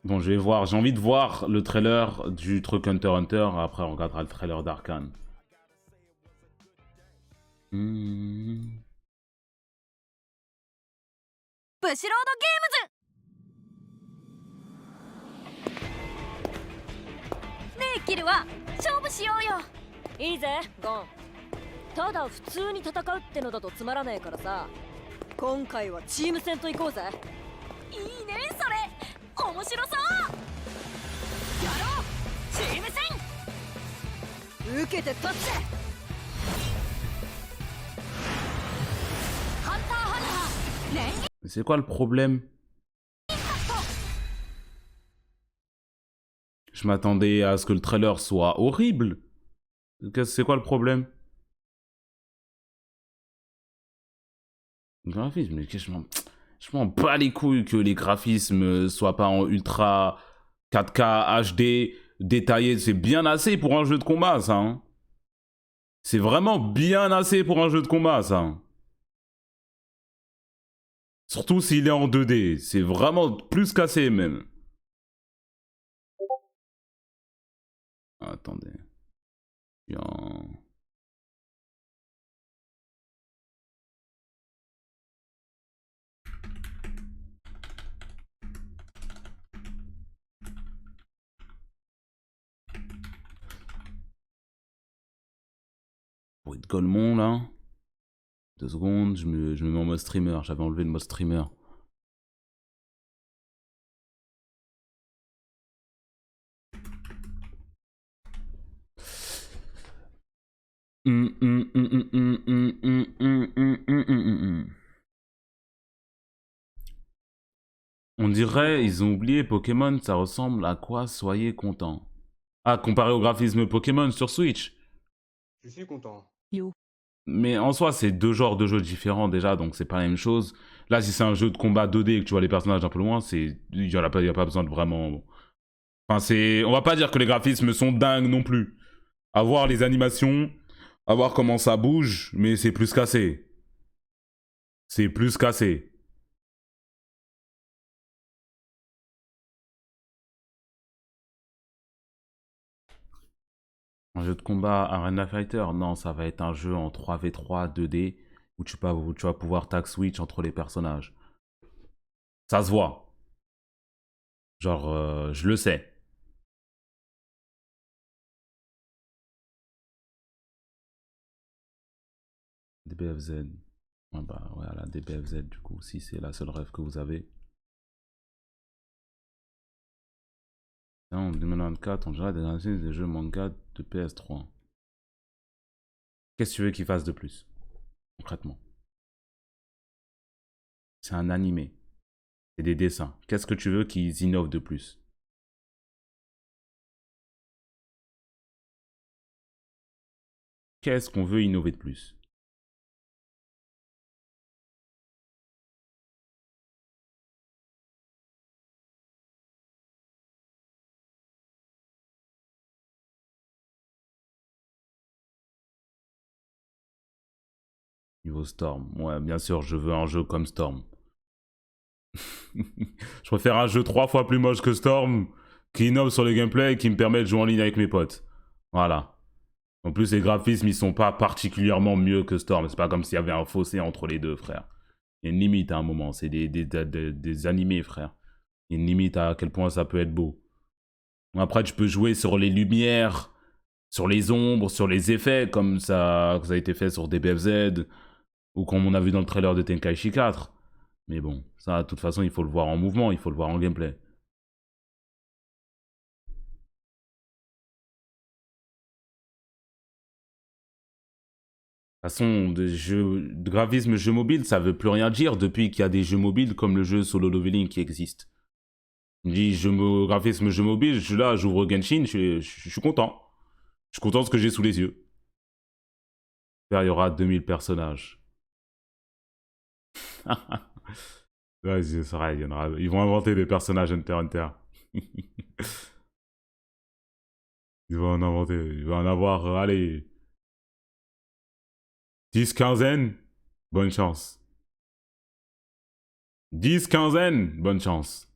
Bon, je vais voir. J'ai envie de voir le trailer du truc Hunter x Hunter. Après, on regardera le trailer d'Arkane. Hmm. ブシロードゲームズねえキルは勝負しようよ。いいぜゴン。ただ普通に戦うってのだとつまらねえからさ、今回はチーム戦と行こうぜ。いいねそれ、面白そう。やろうチーム戦。受けて立って。ハンターハンターレイン Mais c'est quoi le problème? Je m'attendais à ce que le trailer soit horrible. C'est quoi le problème? Le graphisme, mais je m'en bats les couilles que les graphismes soient pas en ultra 4K HD détaillé. C'est bien assez pour un jeu de combat, ça. Hein. C'est vraiment bien assez pour un jeu de combat, ça. Surtout s'il est en 2D. C'est vraiment plus qu'assez, même. Attendez. Bien. Bruit de Golemont, là. 2 secondes, je me mets en mode streamer. J'avais enlevé le mode streamer. On dirait, ils ont oublié Pokémon, ça ressemble à quoi? Soyez contents. Ah, comparé au graphisme Pokémon sur Switch. Je suis content. Mais en soi, c'est deux genres de jeux différents déjà, donc c'est pas la même chose. Là, si c'est un jeu de combat 2D et que tu vois les personnages un peu loin, il y a pas besoin de vraiment... Enfin, on va pas dire que les graphismes sont dingues non plus. À voir les animations, à voir comment ça bouge, mais c'est plus cassé. C'est plus cassé. Un jeu de combat Arena Fighter, non, ça va être un jeu en 3v3 2D où tu vas pouvoir tag switch entre les personnages. Ça se voit. Genre, je le sais. DBFZ. Ouais, bah, voilà, DBFZ, du coup, si c'est la seule rêve que vous avez. En 2024, on dirait des jeux manga de PS3. Qu'est-ce que tu veux qu'ils fassent de plus, concrètement? C'est un animé. C'est des dessins. Qu'est-ce que tu veux qu'ils innovent de plus? Qu'est-ce qu'on veut innover de plus? Niveau Storm. Ouais, bien sûr, je veux un jeu comme Storm. Je préfère un jeu 3 fois plus moche que Storm, qui innove sur le gameplay et qui me permet de jouer en ligne avec mes potes. Voilà. En plus, les graphismes, ils sont pas particulièrement mieux que Storm. C'est pas comme s'il y avait un fossé entre les deux, frère. Il y a une limite à un moment. C'est des animés, frère. Il y a une limite à quel point ça peut être beau. Après, tu peux jouer sur les lumières, sur les ombres, sur les effets, comme ça a été fait sur DBFZ, ou comme on a vu dans le trailer de Tenkaichi 4. Mais bon, ça, de toute façon, il faut le voir en mouvement, il faut le voir en gameplay. De toute façon, de graphisme jeu mobile, ça veut plus rien dire depuis qu'il y a des jeux mobiles comme le jeu Solo Leveling qui existe. Je me dis, graphisme jeu mobile, je suis là, j'ouvre Genshin, je suis content. Je suis content de ce que j'ai sous les yeux. Là, il y aura 2000 personnages. Ouais, c'est vrai, il y en aura. Ils vont inventer des personnages Hunter x Hunter. Ils vont en inventer. Il va en avoir, allez, 10 quinzaines. Bonne chance. 10 quinzaines. Bonne chance.